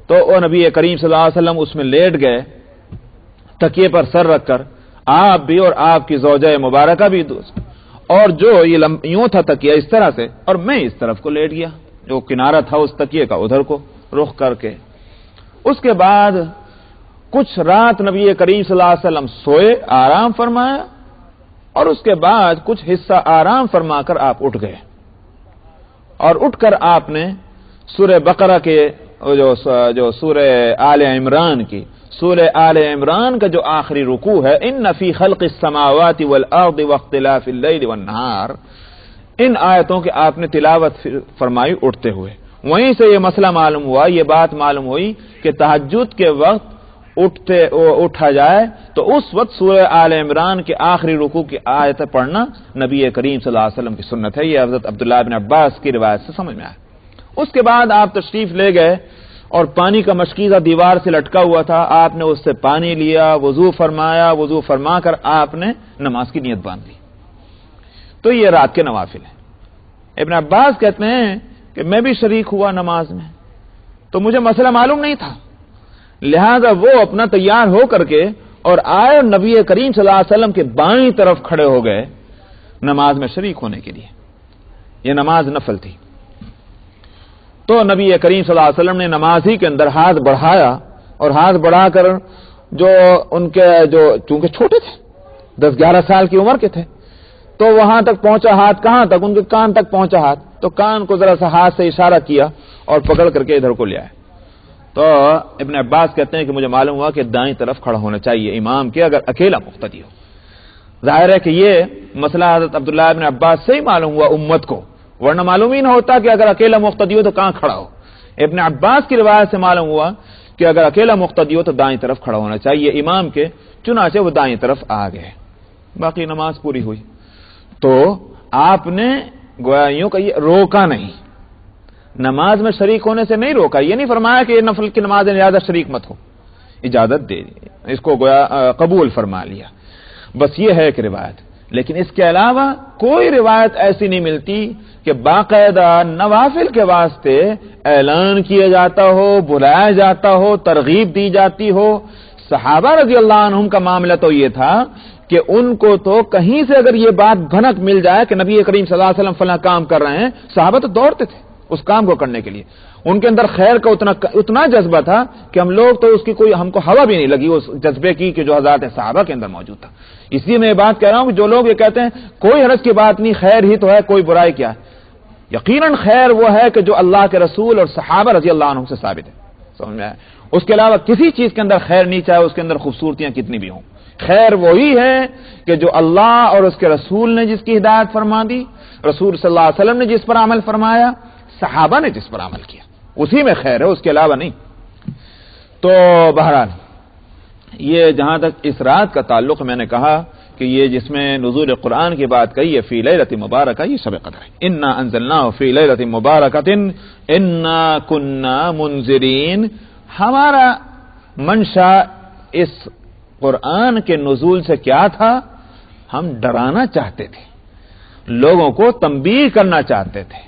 [SPEAKER 2] تو وہ نبی کریم صلی اللہ علیہ وسلم اس میں لیٹ گئے تکیے پر سر رکھ کر، آپ بھی اور آپ کی زوجہ مبارکہ بھی، اور جو یہ یوں تھا تکیہ اس طرح سے، اور میں اس طرف کو لیٹ گیا، جو کنارہ تھا اس تکیے کا ادھر کو رخ کر کے۔ اس کے بعد کچھ رات نبی کریم صلی اللہ علیہ وسلم سوئے، آرام فرمایا، اور اس کے بعد کچھ حصہ آرام فرما کر آپ اٹھ گئے، اور اٹھ کر آپ نے سورہ بقرہ کے جو سورہ آل عمران کی سورہ آل عمران کا جو آخری رکوع ہے، ان فی خلق السماوات والارض واختلاف اللیل والنہار، ان آیتوں کی آپ نے تلاوت فرمائی اٹھتے ہوئے۔ وہیں سے یہ مسئلہ معلوم ہوا، یہ بات معلوم ہوئی کہ تہجد کے وقت اٹھا جائے تو اس وقت سورہ آل عمران کے آخری رکوع کی آیت پڑھنا نبی کریم صلی اللہ علیہ وسلم کی سنت ہے۔ یہ حضرت عبداللہ بن عباس کی روایت سے سمجھ میں آیا۔ اس کے بعد آپ تشریف لے گئے اور پانی کا مشکیزہ دیوار سے لٹکا ہوا تھا، آپ نے اس سے پانی لیا، وضو فرمایا، وضو فرما کر آپ نے نماز کی نیت باندھ لی۔ تو یہ رات کے نوافل ہیں۔ ابن عباس کہتے ہیں کہ میں بھی شریک ہوا نماز میں، تو مجھے مسئلہ معلوم نہیں تھا، لہذا وہ اپنا تیار ہو کر کے اور آئے اور نبی کریم صلی اللہ علیہ وسلم کے بائیں طرف کھڑے ہو گئے نماز میں شریک ہونے کے لیے۔ یہ نماز نفل تھی، تو نبی کریم صلی اللہ علیہ وسلم نے نماز ہی کے اندر ہاتھ بڑھایا، اور ہاتھ بڑھا کر جو ان کے جو چونکہ چھوٹے تھے، 10-11 سال کی عمر کے تھے، تو وہاں تک پہنچا ہاتھ، کہاں تک؟ ان کے کان تک پہنچا ہاتھ، تو کان کو ذرا سا ہاتھ سے اشارہ کیا اور پکڑ کر کے ادھر کو لے آئے۔ تو ابن عباس کہتے ہیں کہ مجھے معلوم ہوا کہ دائیں طرف کھڑا ہونا چاہیے امام کے، اگر اکیلا مقتدی ہو۔ ظاہر ہے کہ یہ مسئلہ حضرت عبداللہ ابن عباس سے ہی معلوم ہوا امت کو، ورنہ معلوم ہی نہ ہوتا کہ اگر اکیلا مقتدی ہو تو کہاں کھڑا ہو۔ ابن عباس کی روایت سے معلوم ہوا کہ اگر اکیلا مقتدی ہو تو دائیں طرف کھڑا ہونا چاہیے امام کے، چنانچہ وہ دائیں طرف آ گئے، باقی نماز پوری ہوئی۔ تو آپ نے گویا یوں کہ روکا نہیں، نماز میں شریک ہونے سے نہیں روکا، یہ نہیں فرمایا کہ یہ نفل کی نماز ہے لہذا شریک مت ہو، اجازت دے دی، اس کو گویا قبول فرما لیا، بس یہ ہے کہ روایت۔ لیکن اس کے علاوہ کوئی روایت ایسی نہیں ملتی کہ باقاعدہ نوافل کے واسطے اعلان کیا جاتا ہو، بلایا جاتا ہو، ترغیب دی جاتی ہو۔ صحابہ رضی اللہ عنہم کا معاملہ تو یہ تھا کہ ان کو تو کہیں سے اگر یہ بات بھنک مل جائے کہ نبی کریم صلی اللہ علیہ وسلم فلاں کام کر رہے ہیں، صحابہ تو دوڑتے تھے اس کام کو کرنے کے لیے۔ ان کے اندر خیر کا اتنا جذبہ تھا کہ ہم لوگ تو اس کی کوئی ہم کو ہوا بھی نہیں لگی اس جذبے کی کہ جو حضرات صحابہ کے اندر موجود تھا۔ اس لیے میں یہ بات کہہ رہا ہوں کہ جو لوگ یہ کہتے ہیں کوئی حرج کی بات نہیں، خیر ہی تو ہے، کوئی برائی کیا ہے، یقیناً خیر وہ ہے کہ جو اللہ کے رسول اور صحابہ رضی اللہ عنہم سے ثابت ہے، سمجھ میں آیا؟ اس کے علاوہ کسی چیز کے اندر خیر نہیں، چاہے اس کے اندر خوبصورتیاں کتنی بھی ہوں۔ خیر وہی ہے کہ جو اللہ اور اس کے رسول نے جس کی ہدایت فرما دی، رسول صلی اللہ علیہ وسلم نے جس پر عمل فرمایا، صحابہ نے جس پر عمل کیا، اسی میں خیر ہے، اس کے علاوہ نہیں۔ تو بہرحال یہ جہاں تک اس رات کا تعلق، میں نے کہا کہ یہ جس میں نزول قرآن کی بات کہی ہے فی لیلۃ مبارکہ، یہ شب قدر ہے. انا انزلناہ فی لیلۃ مبارکۃ انا کنا منذرین. ہمارا منشا اس قرآن کے نزول سے کیا تھا؟ ہم ڈرانا چاہتے تھے، لوگوں کو تنبیہ کرنا چاہتے تھے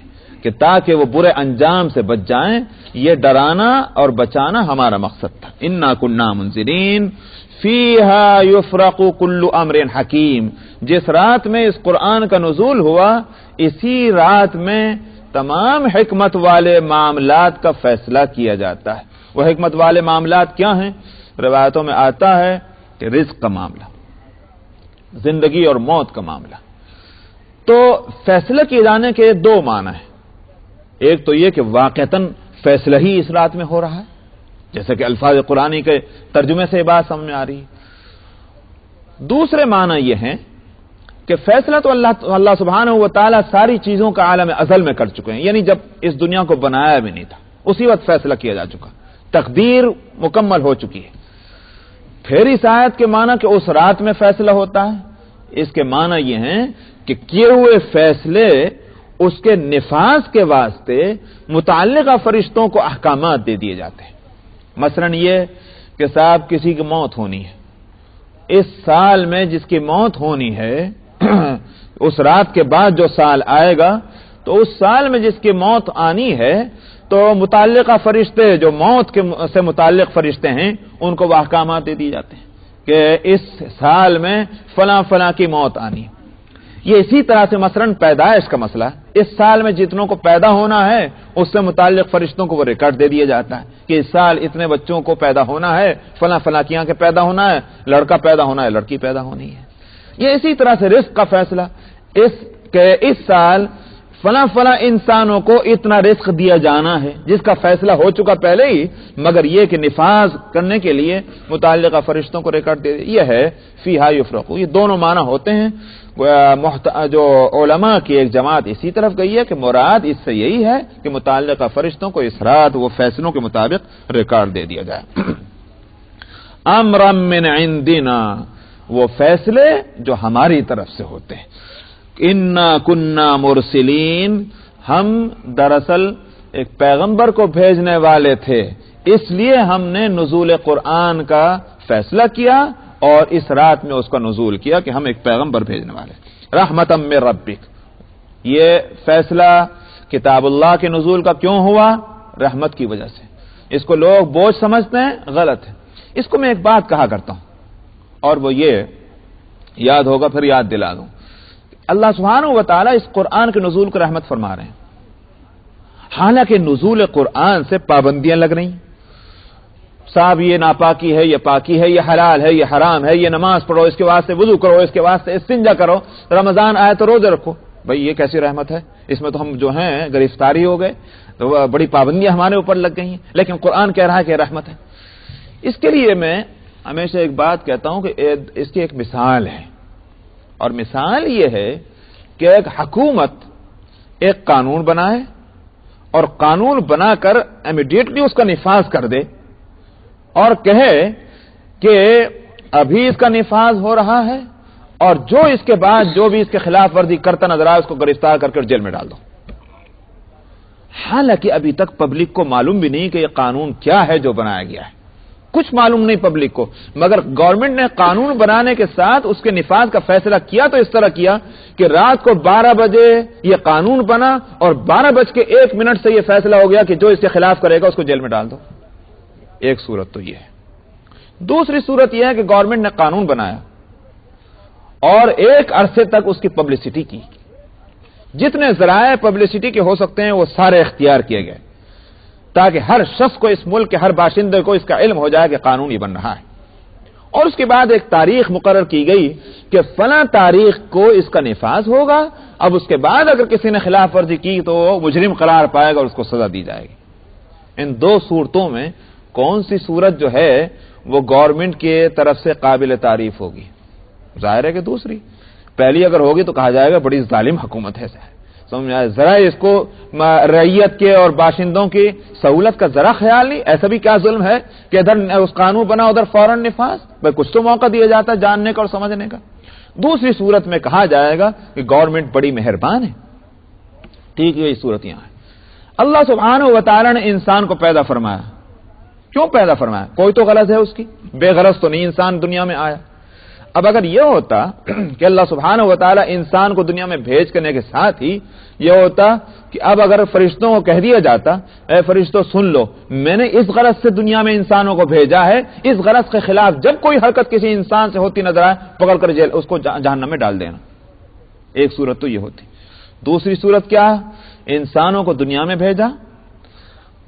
[SPEAKER 2] کہ تاکہ وہ برے انجام سے بچ جائیں. یہ ڈرانا اور بچانا ہمارا مقصد تھا. انا کنا منذرین فیہا یفرق کل امر حکیم. جس رات میں اس قرآن کا نزول ہوا، اسی رات میں تمام حکمت والے معاملات کا فیصلہ کیا جاتا ہے. وہ حکمت والے معاملات کیا ہیں؟ روایتوں میں آتا ہے کہ رزق کا معاملہ، زندگی اور موت کا معاملہ. تو فیصلہ کیے جانے کے دو معنی ہیں. ایک تو یہ کہ واقعتاً فیصلہ ہی اس رات میں ہو رہا ہے، جیسے کہ الفاظ قرآنی کے ترجمے سے یہ بات سمجھ میں آ رہی ہے. دوسرے معنی یہ ہیں کہ فیصلہ تو اللہ سبحانہ و تعالیٰ ساری چیزوں کا عالم ازل میں کر چکے ہیں، یعنی جب اس دنیا کو بنایا بھی نہیں تھا اسی وقت فیصلہ کیا جا چکا، تقدیر مکمل ہو چکی ہے. پھر اس آیت کے معنی کہ اس رات میں فیصلہ ہوتا ہے، اس کے معنی یہ ہیں کہ کیے ہوئے فیصلے اس کے نفاذ کے واسطے متعلقہ فرشتوں کو احکامات دے دیے جاتے ہیں. مثلا یہ کہ صاحب کسی کی موت ہونی ہے، اس سال میں جس کی موت ہونی ہے اس رات کے بعد جو سال آئے گا، تو اس سال میں جس کی موت آنی ہے تو متعلقہ فرشتے جو موت سے متعلق فرشتے ہیں ان کو وہ احکامات دے دیے جاتے ہیں کہ اس سال میں فلاں فلاں کی موت آنی. یہ اسی طرح سے مثلا پیدائش کا مسئلہ، اس سال میں جتنوں کو پیدا ہونا ہے اس سے متعلق فرشتوں کو وہ ریکارڈ دے دیا جاتا ہے کہ اس سال اتنے بچوں کو پیدا ہونا ہے، فلاں فلاں کی یہاں کے پیدا ہونا ہے، لڑکا پیدا ہونا ہے، لڑکی پیدا ہونی ہے. یہ اسی طرح سے رزق کا فیصلہ، اس سال فلاں فلاں انسانوں کو اتنا رزق دیا جانا ہے، جس کا فیصلہ ہو چکا پہلے ہی، مگر یہ کہ نفاذ کرنے کے لیے متعلقہ فرشتوں کو ریکارڈ دے دیا. یہ ہے فیہا یفرق. یہ دونوں معنی ہوتے ہیں. جو علماء کی ایک جماعت اسی طرف گئی ہے کہ مراد اس سے یہی ہے کہ متعلقہ فرشتوں کو اس رات وہ فیصلوں کے مطابق ریکارڈ دے دیا جائے. امرا من عندنا، وہ فیصلے جو ہماری طرف سے ہوتے ہیں. انا کنا مرسلین، ہم دراصل ایک پیغمبر کو بھیجنے والے تھے، اس لیے ہم نے نزول قرآن کا فیصلہ کیا اور اس رات میں اس کا نزول کیا کہ ہم ایک پیغمبر بھیجنے والے. رحمتا من ربک، یہ فیصلہ کتاب اللہ کے نزول کا کیوں ہوا؟ رحمت کی وجہ سے. اس کو لوگ بوجھ سمجھتے ہیں، غلط ہے. اس کو میں ایک بات کہا کرتا ہوں اور وہ یہ یاد ہوگا پھر یاد دلا دوں. اللہ سبحانہ و تعالیٰ اس قرآن کے نزول کو رحمت فرما رہے ہیں، حالانکہ نزول قرآن سے پابندیاں لگ رہی ہیں. صاحب یہ ناپاکی ہے، یہ پاکی ہے، یہ حلال ہے، یہ حرام ہے، یہ نماز پڑھو، اس کے واسطے وضو کرو، اس کے واسطے استنجا کرو، رمضان آئے تو روزے رکھو. بھئی یہ کیسی رحمت ہے؟ اس میں تو ہم جو ہیں گرفتاری ہو گئے، تو بڑی پابندیاں ہمارے اوپر لگ گئی ہیں. لیکن قرآن کہہ رہا ہے کہ رحمت ہے. اس کے لیے میں ہمیشہ ایک بات کہتا ہوں کہ اس کی ایک مثال ہے، اور مثال یہ ہے کہ ایک حکومت ایک قانون بنائے اور قانون بنا کر امیڈیٹلی اس کا نفاذ کر دے اور کہے کہ ابھی اس کا نفاذ ہو رہا ہے اور جو اس کے بعد جو بھی اس کے خلاف ورزی کرتا نظر آئے اس کو گرفتار کر کے جیل میں ڈال دو. حالانکہ ابھی تک پبلک کو معلوم بھی نہیں کہ یہ قانون کیا ہے جو بنایا گیا ہے، کچھ معلوم نہیں پبلک کو. مگر گورنمنٹ نے قانون بنانے کے ساتھ اس کے نفاذ کا فیصلہ کیا تو اس طرح کیا کہ رات کو 12 بجے یہ قانون بنا اور 12:01 سے یہ فیصلہ ہو گیا کہ جو اس کے خلاف کرے گا اس کو جیل میں ڈال دو. ایک صورت تو یہ ہے. دوسری صورت یہ ہے کہ گورنمنٹ نے قانون بنایا اور ایک عرصے تک اس کی پبلسٹی کی، جتنے ذرائع پبلسٹی کے ہو سکتے ہیں وہ سارے اختیار کیے گئے تاکہ ہر شخص کو، اس ملک کے ہر باشندے کو اس کا علم ہو جائے کہ قانون یہ بن رہا ہے. اور اس کے بعد ایک تاریخ مقرر کی گئی کہ فلاں تاریخ کو اس کا نفاذ ہوگا. اب اس کے بعد اگر کسی نے خلاف ورزی کی تو وہ مجرم قرار پائے گا اور اس کو سزا دی جائے گی. ان دو صورتوں میں کون سی صورت جو ہے وہ گورنمنٹ کی طرف سے قابل تعریف ہوگی؟ ظاہر ہے کہ دوسری. پہلی اگر ہوگی تو کہا جائے گا بڑی ظالم حکومت ہے. سمجھ آئے؟ ذرا اس کو رعیت کے اور باشندوں کی سہولت کا ذرا خیال نہیں. ایسا بھی کیا ظلم ہے کہ ادھر اس قانون بنا ادھر فوراً نفاذ؟ بھائی کچھ تو موقع دیا جاتا ہے جاننے کا اور سمجھنے کا. دوسری صورت میں کہا جائے گا کہ گورنمنٹ بڑی مہربان ہے. ٹھیک یہی صورت یہاں ہے. اللہ سبحانہ و تعالی نے انسان کو پیدا فرمایا. کیوں پیدا فرمایا؟ کوئی تو غرض ہے اس کی، بے غرض تو نہیں انسان دنیا میں آیا. اب اگر یہ ہوتا کہ اللہ سبحانہ و تعالی انسان کو دنیا میں بھیج کرنے کے ساتھ ہی یہ ہوتا کہ اب اگر فرشتوں کو کہہ دیا جاتا اے فرشتوں سن لو، میں نے اس غرض سے دنیا میں انسانوں کو بھیجا ہے، اس غرض کے خلاف جب کوئی حرکت کسی انسان سے ہوتی نظر آئے پکڑ کر جیل اس کو جہنم میں ڈال دینا. ایک صورت تو یہ ہوتی. دوسری صورت کیا؟ انسانوں کو دنیا میں بھیجا،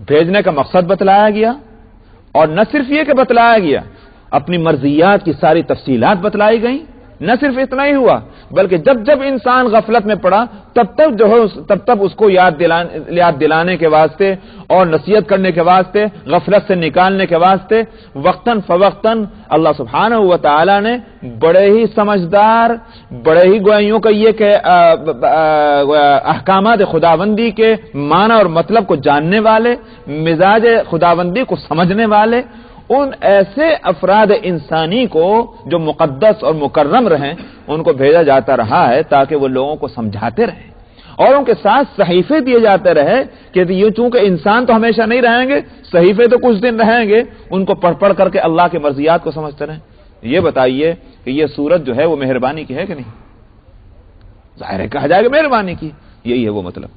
[SPEAKER 2] بھیجنے کا مقصد بتلایا گیا، اور نہ صرف یہ کہ بتلایا گیا، اپنی مرضیات کی ساری تفصیلات بتلائی گئیں. نہ صرف اتنا ہی ہوا بلکہ جب جب انسان غفلت میں پڑا تب اس کو یاد دلانے کے واسطے اور نصیحت کرنے کے واسطے، غفلت سے نکالنے کے واسطے وقتاً فوقتاً اللہ سبحانہ و تعالی نے بڑے ہی سمجھدار، بڑے ہی گویوں کا یہ کہ احکامات خداوندی کے معنی اور مطلب کو جاننے والے، مزاج خداوندی کو سمجھنے والے ان ایسے افراد انسانی کو جو مقدس اور مکرم رہیں ان کو بھیجا جاتا رہا ہے تاکہ وہ لوگوں کو سمجھاتے رہیں اور ان کے ساتھ صحیفے دیے جاتے رہے کہ یہ چونکہ انسان تو ہمیشہ نہیں رہیں گے، صحیفے تو کچھ دن رہیں گے، ان کو پڑھ پڑھ کر کے اللہ کے مرضیات کو سمجھتے رہیں. یہ بتائیے کہ یہ صورت جو ہے وہ مہربانی کی ہے کہ نہیں؟ ظاہر ہے کہا جائے گا مہربانی کی. یہی ہے وہ مطلب.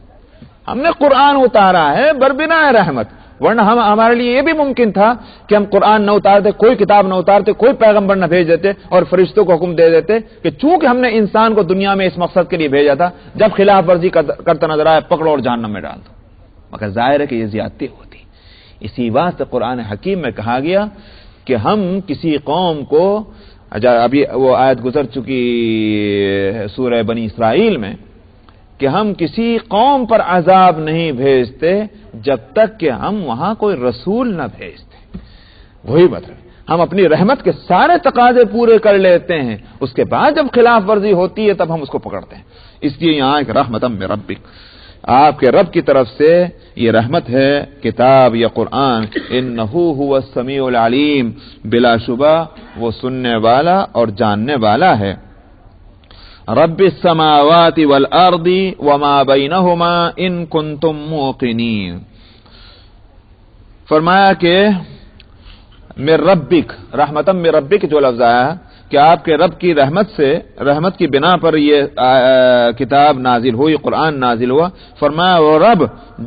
[SPEAKER 2] ہم نے قرآن اتارا ہے بربنا رحمت، ورنہ ہمارے لیے یہ بھی ممکن تھا کہ ہم قرآن نہ اتارتے، کوئی کتاب نہ اتارتے، کوئی پیغمبر نہ بھیج دیتے اور فرشتوں کو حکم دے دیتے کہ چونکہ ہم نے انسان کو دنیا میں اس مقصد کے لیے بھیجا تھا، جب خلاف ورزی کرتا نظر آئے پکڑو اور جہنم میں ڈال دو. مگر ظاہر ہے کہ یہ زیادتی ہوتی. اسی واسطے قرآن حکیم میں کہا گیا کہ ہم کسی قوم کو، ابھی وہ آیت گزر چکی سورہ بنی اسرائیل میں، کہ ہم کسی قوم پر عذاب نہیں بھیجتے جب تک کہ ہم وہاں کوئی رسول نہ بھیجتے. وہی مطلب ہم اپنی رحمت کے سارے تقاضے پورے کر لیتے ہیں، اس کے بعد جب خلاف ورزی ہوتی ہے تب ہم اس کو پکڑتے ہیں. اس لیے یہاں ایک رحمتم من ربک، آپ کے رب کی طرف سے یہ رحمت ہے کتاب یا قرآن. انہ هو السمیع العلیم، بلا شبہ وہ سننے والا اور جاننے والا ہے. رب السماوات والارض وما بینہما ان کنتم موقنین. فرمایا کہ من ربک، رحمتم من ربک جو لفظ آیا کہ آپ کے رب کی رحمت سے، رحمت کی بنا پر یہ کتاب نازل ہوئی، قرآن نازل ہوا. فرمایا وہ رب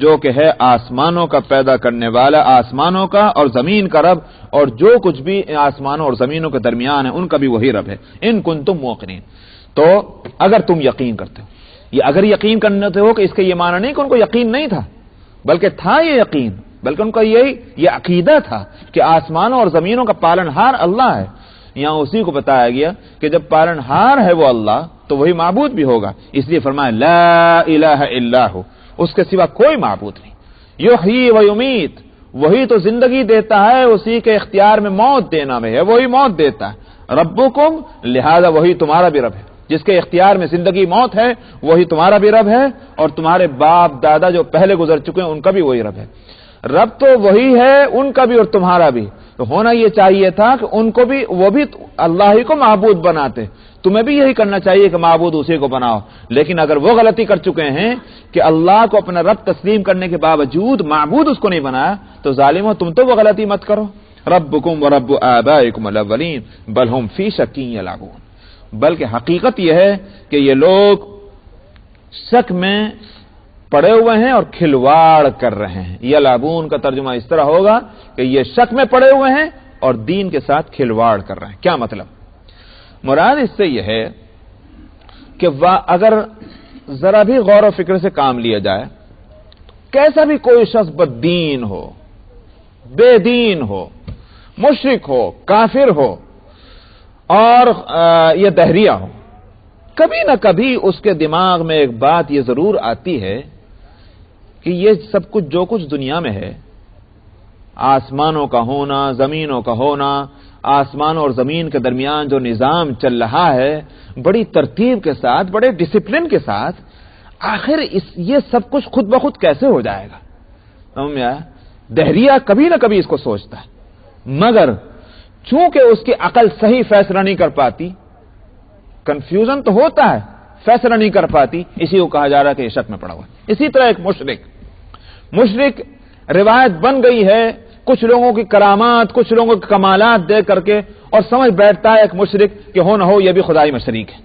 [SPEAKER 2] جو کہ ہے آسمانوں کا پیدا کرنے والا، آسمانوں کا اور زمین کا رب، اور جو کچھ بھی آسمانوں اور زمینوں کے درمیان ہے ان کا بھی وہی رب ہے. ان کنتم موقنین، تو اگر تم یقین کرتے ہو، یہ اگر یقین کرتے ہو کہ اس کا یہ معنی نہیں کہ ان کو یقین نہیں تھا، بلکہ تھا یہ یقین، بلکہ ان کا یہ عقیدہ تھا کہ آسمانوں اور زمینوں کا پالنہار اللہ ہے. یہاں اسی کو بتایا گیا کہ جب پالنہار ہے وہ اللہ تو وہی معبود بھی ہوگا. اس لیے فرمایا لا الہ الا ہو، اس کے سوا کوئی معبود نہیں. یحیی و یمیت، وہی تو زندگی دیتا ہے، اسی کے اختیار میں موت دینا میں ہے، وہی موت دیتا ہے. ربکم، لہذا وہی تمہارا بھی رب ہے، جس کے اختیار میں زندگی موت ہے وہی تمہارا بھی رب ہے، اور تمہارے باپ دادا جو پہلے گزر چکے ہیں ان کا بھی وہی رب ہے. رب تو وہی ہے ان کا بھی اور تمہارا بھی. تو ہونا یہ چاہیے تھا کہ ان کو بھی، وہ بھی اللہ ہی کو معبود بناتے، تمہیں بھی یہی کرنا چاہیے کہ معبود اسی کو بناؤ. لیکن اگر وہ غلطی کر چکے ہیں کہ اللہ کو اپنا رب تسلیم کرنے کے باوجود معبود اس کو نہیں بنایا، تو ظالموں تم تو وہ غلطی مت کرو. ربکم ورب آبائکم الاولین بل هم فی شک یلعبون. بلکہ حقیقت یہ ہے کہ یہ لوگ شک میں پڑے ہوئے ہیں اور کھلواڑ کر رہے ہیں. یلعبون کا ترجمہ اس طرح ہوگا کہ یہ شک میں پڑے ہوئے ہیں اور دین کے ساتھ کھلواڑ کر رہے ہیں. کیا مطلب؟ مراد اس سے یہ ہے کہ اگر ذرا بھی غور و فکر سے کام لیا جائے، کیسا بھی کوئی شخص بددین ہو، بے دین ہو، مشرک ہو، کافر ہو اور یہ دہریہ ہو، کبھی نہ کبھی اس کے دماغ میں ایک بات یہ ضرور آتی ہے کہ یہ سب کچھ جو کچھ دنیا میں ہے، آسمانوں کا ہونا، زمینوں کا ہونا، آسمانوں اور زمین کے درمیان جو نظام چل رہا ہے بڑی ترتیب کے ساتھ، بڑے ڈسپلن کے ساتھ، آخر یہ سب کچھ خود بخود کیسے ہو جائے گا؟ سمجھ میں آیا؟ دہریہ کبھی نہ کبھی اس کو سوچتا ہے، مگر چونکہ اس کی عقل صحیح فیصلہ نہیں کر پاتی، کنفیوژن تو ہوتا ہے، فیصلہ نہیں کر پاتی، اسی کو کہا جا رہا ہے کہ یہ شک میں پڑا ہوا ہے۔ اسی طرح ایک مشرک روایت بن گئی ہے کچھ لوگوں کی کرامات، کچھ لوگوں کے کمالات دیکھ کر کے، اور سمجھ بیٹھتا ہے ایک مشرک کہ ہو نہ ہو یہ بھی خدائی میں شریک ہے۔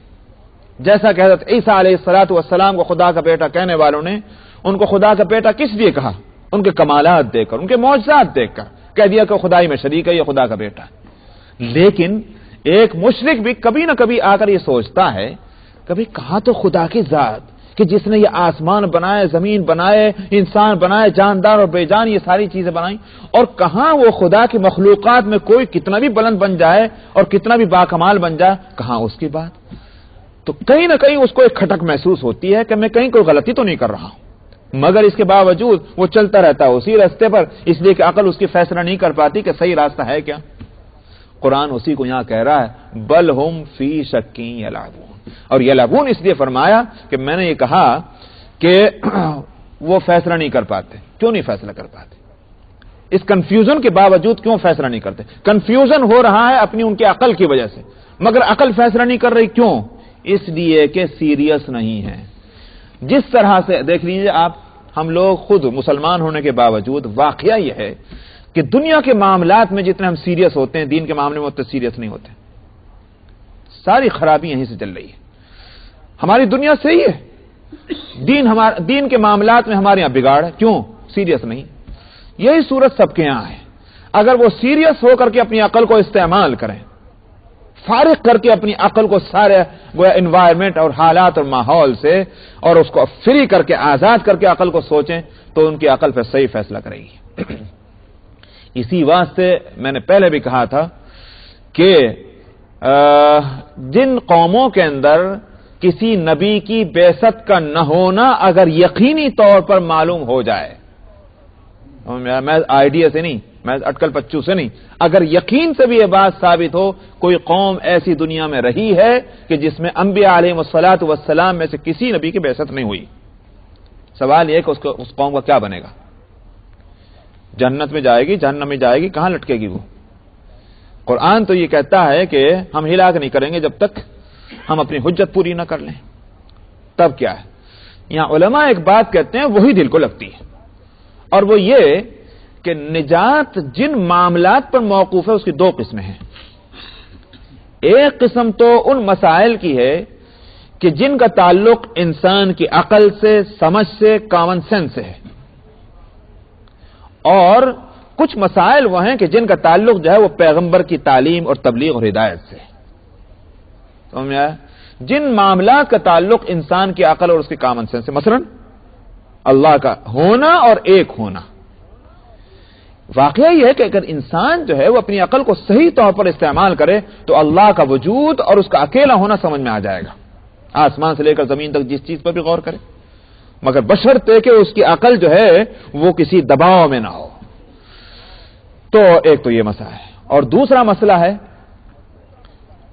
[SPEAKER 2] جیسا کہ حضرت عیسیٰ علیہ السلام کو خدا کا بیٹا کہنے والوں نے ان کو خدا کا بیٹا کس لیے کہا؟ ان کے کمالات دیکھ کر، ان کے معجزات دیکھ کر کہہ دیا کہ خدائی میں شریک ہے، یہ خدا کا بیٹا ہے۔ لیکن ایک مشرک بھی کبھی نہ کبھی آ کر یہ سوچتا ہے، کبھی کہا تو خدا کی ذات کہ جس نے یہ آسمان بنائے، زمین بنائے، انسان بنائے، جاندار اور بے جان یہ ساری چیزیں بنائیں، اور کہاں وہ خدا کی مخلوقات میں کوئی کتنا بھی بلند بن جائے اور کتنا بھی باکمال بن جائے، کہاں اس کی بات؟ تو کہیں نہ کہیں اس کو ایک کھٹک محسوس ہوتی ہے کہ میں کہیں کوئی غلطی تو نہیں کر رہا ہوں، مگر اس کے باوجود وہ چلتا رہتا ہے اسی راستے پر، اس لیے کہ عقل اس کی فیصلہ نہیں کر پاتی کہ صحیح راستہ ہے کیا۔ قرآن اسی کو یہاں کہہ رہا ہے بل ہم فی شک یلعبون، اور یلعبون اس لیے فرمایا کہ میں نے یہ کہا کہ وہ فیصلہ نہیں کر پاتے۔ کیوں نہیں فیصلہ کر پاتے؟ اس کنفیوژن کے باوجود کیوں فیصلہ نہیں کرتے؟ کنفیوژن ہو رہا ہے اپنی ان کی عقل کی وجہ سے، مگر عقل فیصلہ نہیں کر رہی، کیوں؟ اس لیے کہ سیریس نہیں ہے۔ جس طرح سے دیکھ لیجیے آپ، ہم لوگ خود مسلمان ہونے کے باوجود واقعہ یہ ہے کہ دنیا کے معاملات میں جتنے ہم سیریس ہوتے ہیں، دین کے معاملے میں اتنے سیریس نہیں ہوتے۔ ساری خرابی یہیں سے چل رہی ہے، ہماری دنیا سے ہی ہے۔ دین کے معاملات میں ہمارے یہاں بگاڑ ہے، کیوں؟ سیریس نہیں۔ یہی صورت سب کے یہاں ہے۔ اگر وہ سیریس ہو کر کے اپنی عقل کو استعمال کریں، فارغ کر کے اپنی عقل کو سارے انوائرمنٹ اور حالات اور ماحول سے، اور اس کو فری کر کے آزاد کر کے عقل کو سوچیں، تو ان کی عقل پہ صحیح فیصلہ کرے گی۔ اسی واسطے میں نے پہلے بھی کہا تھا کہ جن قوموں کے اندر کسی نبی کی بعثت کا نہ ہونا اگر یقینی طور پر معلوم ہو جائے، میں آئیڈیا سے نہیں، میں اٹکل پچو سے نہیں، اگر یقین سے بھی یہ بات ثابت ہو کوئی قوم ایسی دنیا میں رہی ہے کہ جس میں انبیاء علیہ الصلوۃ والسلام میں سے کسی نبی کی بعثت نہیں ہوئی، سوال یہ کہ اس قوم کا کیا بنے گا؟ جنت میں جائے گی، جہنم میں جائے گی، کہاں لٹکے گی وہ؟ قرآن تو یہ کہتا ہے کہ ہم ہلاک نہیں کریں گے جب تک ہم اپنی حجت پوری نہ کر لیں۔ تب کیا ہے؟ یہاں علماء ایک بات کہتے ہیں، وہی دل کو لگتی ہے، اور وہ یہ کہ نجات جن معاملات پر موقوف ہے اس کی دو قسمیں ہیں۔ ایک قسم تو ان مسائل کی ہے کہ جن کا تعلق انسان کی عقل سے، سمجھ سے، کامن سینس سے ہے، اور کچھ مسائل وہ ہیں کہ جن کا تعلق جو ہے وہ پیغمبر کی تعلیم اور تبلیغ اور ہدایت سے ہے۔ سمجھ میں آیا؟ جن معاملات کا تعلق انسان کی عقل اور اس کی کامن سینس سے، مثلا اللہ کا ہونا اور ایک ہونا، واقعہ یہ ہے کہ اگر انسان جو ہے وہ اپنی عقل کو صحیح طور پر استعمال کرے تو اللہ کا وجود اور اس کا اکیلا ہونا سمجھ میں آ جائے گا، آسمان سے لے کر زمین تک جس چیز پر بھی غور کرے، مگر بشرطے کہ اس کی عقل جو ہے وہ کسی دباؤ میں نہ ہو۔ تو ایک تو یہ مسئلہ ہے، اور دوسرا مسئلہ ہے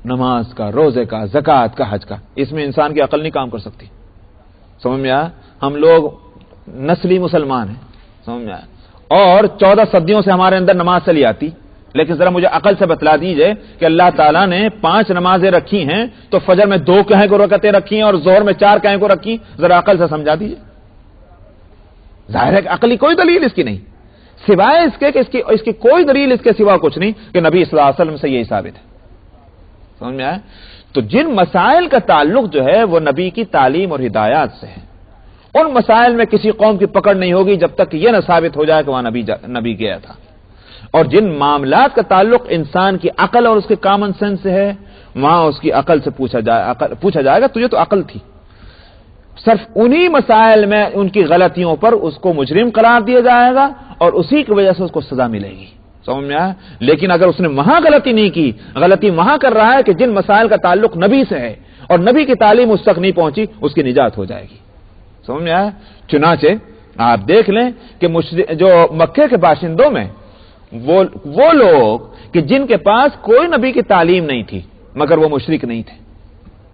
[SPEAKER 2] نماز کا، روزے کا، زکوٰۃ کا، حج کا۔ اس میں انسان کی عقل نہیں کام کر سکتی۔ سمجھ میں آیا؟ ہم لوگ نسلی مسلمان ہیں، سمجھ میں آیا، اور 14 صدیوں سے ہمارے اندر نماز چلی آتی، لیکن ذرا مجھے عقل سے بتلا دیجئے کہ اللہ تعالیٰ نے 5 نمازیں رکھی ہیں تو فجر میں 2 کہیں کو رکعتیں رکھی ہیں اور ظہر میں 4 کہیں کو رکھی، ذرا عقل سے سمجھا دیجئے۔ ظاہر ہے کہ عقلی کوئی دلیل اس کی نہیں، سوائے اس کے کہ اس کی کوئی دلیل اس کے سوا کچھ نہیں کہ نبی صلی اللہ علیہ وسلم سے یہی ثابت ہے۔ سمجھ میں آیا؟ تو جن مسائل کا تعلق جو ہے وہ نبی کی تعلیم اور ہدایات سے ہے، ان مسائل میں کسی قوم کی پکڑ نہیں ہوگی جب تک کہ یہ نہ ثابت ہو جائے کہ وہاں نبی گیا تھا۔ اور جن معاملات کا تعلق انسان کی عقل اور اس کے کامن سینس سے ہے، وہاں اس کی عقل سے پوچھا جائے گا تجھے تو عقل تھی؟ صرف انہی مسائل میں ان کی غلطیوں پر اس کو مجرم قرار دیا جائے گا اور اسی کی وجہ سے اس کو سزا ملے گی۔ سمجھ میں آیا؟ لیکن اگر اس نے وہاں غلطی نہیں کی، غلطی وہاں کر رہا ہے کہ جن مسائل کا تعلق نبی سے ہے اور نبی کی تعلیم اس تک نہیں پہنچی، اس کی نجات ہو جائے گی۔ سمجھ میں آیا؟ چنانچہ آپ دیکھ لیں کہ جو مکے کے باشندوں میں وہ لوگ کہ جن کے پاس کوئی نبی کی تعلیم نہیں تھی مگر وہ مشرک نہیں تھے،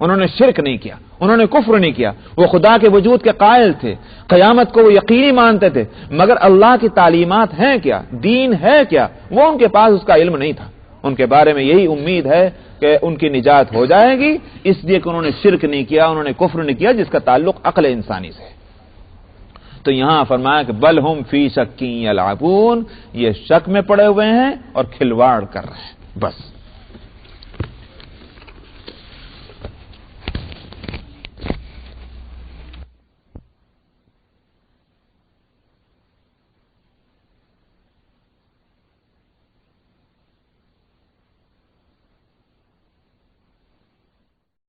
[SPEAKER 2] انہوں نے شرک نہیں کیا، انہوں نے کفر نہیں کیا، وہ خدا کے وجود کے قائل تھے، قیامت کو وہ یقینی مانتے تھے، مگر اللہ کی تعلیمات ہیں کیا، دین ہے کیا، وہ ان کے پاس اس کا علم نہیں تھا، ان کے بارے میں یہی امید ہے کہ ان کی نجات ہو جائے گی، اس لیے کہ انہوں نے شرک نہیں کیا، انہوں نے کفر نہیں کیا جس کا تعلق عقل انسانی سے۔ تو یہاں فرمایا کہ بل ہم فی شک یلعبون، یہ شک میں پڑے ہوئے ہیں اور کھلواڑ کر رہے ہیں، بس۔